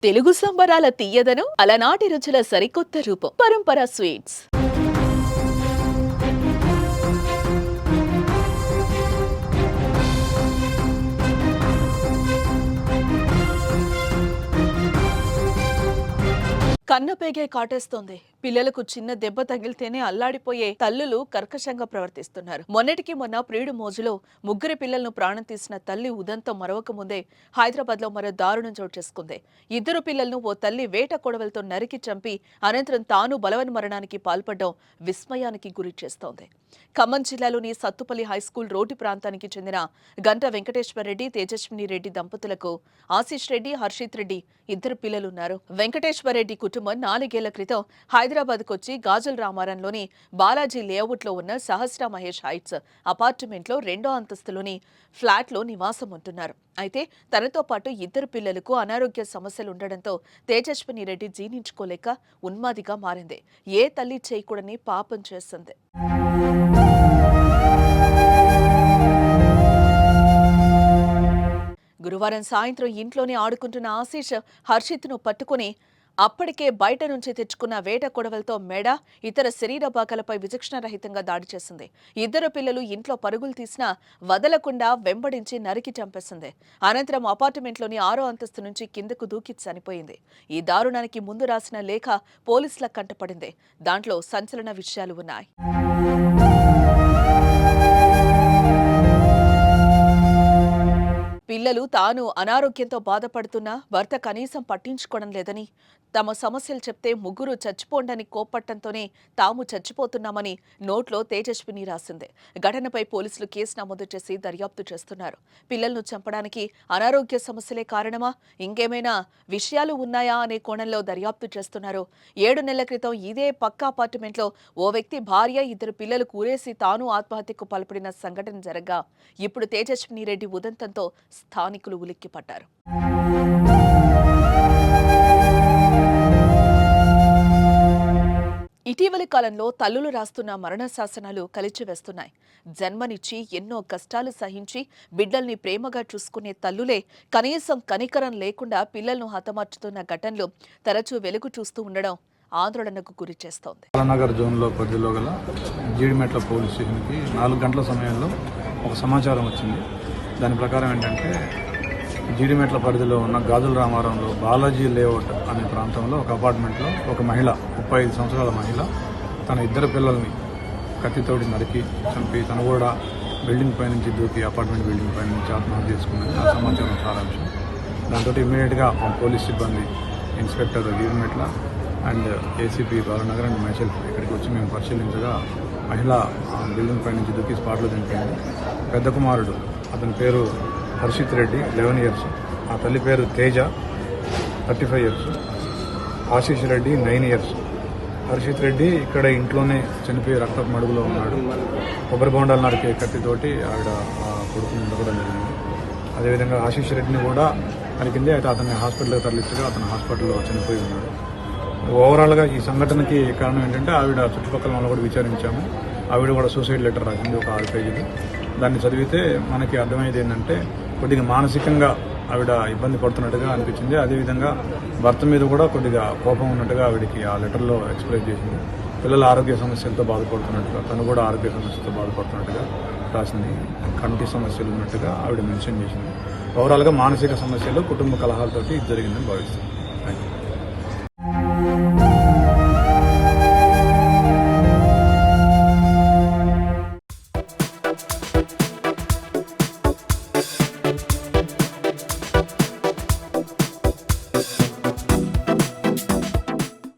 తెలుగు సంబరాల తీయదనం అలనాటి రుచుల సరికొత్త రూపం పరంపర స్వీట్స్. కన్నపేగే కాటేస్తోంది. పిల్లలకు చిన్న దెబ్బ తగిలితేనే అల్లాడిపోయే తల్లులు కర్కశంగా ప్రవర్తిస్తున్నారు. మొన్నటికి మొన్న ప్రియుడు మోజులో ముగ్గురి పిల్లలను ప్రాణం తీసిన తల్లి ఉదంతం మరవక ముందే హైదరాబాద్ లో మరో దారుణం చోటు చేసుకుంది. ఇద్దరు పిల్లలను ఓ తల్లి వేట కొడవలతో నరికి చంపి అనంతరం తాను బలవన్మరణానికి పాల్పడడం విస్మయానికి గురి చేస్తోంది. ఖమ్మం జిల్లాలోని సత్తుపల్లి హైస్కూల్ రోడ్డు ప్రాంతానికి చెందిన గంట వెంకటేశ్వర రెడ్డి, తేజస్విని రెడ్డి దంపతులకు ఆశీష్ రెడ్డి, హర్షిత్ రెడ్డి ఇద్దరు పిల్లలున్నారు. వెంకటేశ్వర రెడ్డి కుటుంబం 4 ఏళ్ల క్రితం హైదరాబాద్ కొచ్చి గాజుల రామారంలోని బాలాజీ లేఅవుట్ లో ఉన్న సహస్ర మహేష్ హైట్స్ అపార్ట్మెంట్ లో 2వ అంతస్తులోని ఫ్లాట్ లో నివాసం ఉంటున్నారు. అయితే తనతో పాటు ఇద్దరు పిల్లలకు అనారోగ్య సమస్యలు ఉండడంతో తేజస్విని రెడ్డి జీర్ణించుకోలేక ఉన్మాదిగా మారింది. ఏ తల్లి చేయకూడని పాపం చేస్తుంది. గురువారం సాయంత్రం ఇంట్లోనే ఆడుకుంటున్న ఆశీష్ హర్షిత్ను పట్టుకుని అప్పటికే బయట నుంచి తెచ్చుకున్న వేట కొడవలతో మెడ, ఇతర శరీర భాగాలపై విచక్షణరహితంగా దాడి చేసింది. ఇద్దరు పిల్లలు ఇంట్లో పరుగులు తీసినా వదలకుండా వెంబడించి నరికి చంపేసింది. అనంతరం అపార్ట్మెంట్లోని 6వ అంతస్తు నుంచి కిందకు దూకి చనిపోయింది. ఈ దారుణానికి ముందు రాసిన లేఖ పోలీసుల కంటపడింది. దాంట్లో సంచలన విషయాలు ఉన్నాయి. పిల్లలు తాను అనారోగ్యంతో బాధపడుతున్నా భర్త కనీసం పట్టించుకోవడం లేదని, తమ సమస్యలు చెప్తే ముగ్గురు చచ్చిపోండని కోప్పట్టంతోనే తాము చచ్చిపోతున్నామని నోట్లో తేజస్విని రాసింది. ఘటనపై పోలీసులు కేసు నమోదు చేసి దర్యాప్తు చేస్తున్నారు. పిల్లలను చంపడానికి అనారోగ్య సమస్యలే కారణమా, ఇంకేమైనా విషయాలు ఉన్నాయా అనే కోణంలో దర్యాప్తు చేస్తున్నారు. 7 నెలల క్రితం ఇదే పక్క అపార్ట్మెంట్లో ఓ వ్యక్తి భార్య, ఇద్దరు పిల్లలు కూరేసి తాను ఆత్మహత్యకు పాల్పడిన సంఘటన జరగ్గా ఇప్పుడు తేజస్విని రెడ్డి ఉదంతంతో స్థానికులు ఉలిక్కిపడ్డారు. ఇటీవలి కాలంలో తల్లులు రాస్తున్న మరణ శాసనాలు కలిచివేస్తున్నాయి. జన్మనిచ్చి ఎన్నో కష్టాలు సహించి బిడ్డల్ని ప్రేమగా చూసుకునే తల్లులే కనీసం కనికరం లేకుండా పిల్లలను హతమార్చుతున్న ఘటనలు తరచూ వెలుగు చూస్తూ ఉండడం ఆందోళనకు గురి చేస్తోంది. నగర్ జోన్లో పరిధిలో గల జీడిమెట్ల పోలీస్ స్టేషన్కి 4 గంటల సమయంలో ఒక సమాచారం వచ్చింది. దాని ప్రకారం ఏంటంటే జీడిమెట్ల పరిధిలో ఉన్న గాజుల రామారంలో బాలాజీ లేఅవుట్ అనే ప్రాంతంలో ఒక అపార్ట్మెంట్లో ఒక మహిళ, 35 సంవత్సరాల మహిళ, తన ఇద్దరు పిల్లల్ని కత్తితోటి నరికి చంపి తను కూడా బిల్డింగ్ పై నుంచి దూకి అపార్ట్మెంట్ బిల్డింగ్ పై నుంచి ఆత్మహత్య చేసుకున్నది ఆ సమాచారం సారాంశం. దాంతో ఇమ్మీడియట్గా పోలీస్ సిబ్బంది, inspector Jeedimetla and ACP Balanagar and myself ఇక్కడికి వచ్చి మేము పరిశీలించగా మహిళ బిల్డింగ్ పై నుంచి దూకి స్పాట్లో చనిపోయింది. పెద్ద కుమారుడు, అతని పేరు హర్షిత్ రెడ్డి, 11 ఇయర్స్, ఆ తల్లి పేరు తేజ, 35 ఇయర్స్, ఆశీష్ రెడ్డి 9 ఇయర్స్. హర్షిత్ రెడ్డి ఇక్కడ ఇంట్లోనే చనిపోయి రక్తపు మడుగులో ఉన్నాడు. కొబ్బరి బొండాలు నరికే కత్తితోటి ఆవిడ కొడుకుని ఉండకూడదు జరిగింది. అదేవిధంగా ఆశీష్ రెడ్డిని కూడా నరికింది. అయితే అతన్ని హాస్పిటల్కి తరలించగా అతను హాస్పిటల్లో చనిపోయి ఉన్నాడు. ఓవరాల్గా ఈ సంఘటనకి కారణం ఏంటంటే ఆవిడ చుట్టుపక్కల వాళ్ళు కూడా విచారించాము. ఆవిడ కూడా సూసైడ్ లెటర్ రాసింది, ఒక 6 పేజీలు. దాన్ని చదివితే మనకి అర్థమయ్యేది ఏంటంటే కొద్దిగా మానసికంగా ఆవిడ ఇబ్బంది పడుతున్నట్టుగా అనిపించింది. అదేవిధంగా భర్త మీద కూడా కొద్దిగా కోపం ఉన్నట్టుగా ఆవిడకి ఆ లెటర్లో ఎక్స్ప్రెస్ చేసింది. పిల్లల ఆరోగ్య సమస్యలతో బాధపడుతున్నట్టుగా, తను కూడా ఆరోగ్య సమస్యలతో బాధపడుతున్నట్టుగా రాసింది. కంటి సమస్యలు ఉన్నట్టుగా ఆవిడ మెన్షన్ చేసింది. ఓవరాల్గా మానసిక సమస్యలు, కుటుంబ కలహాలతోటి జరిగిందని భావిస్తుంది.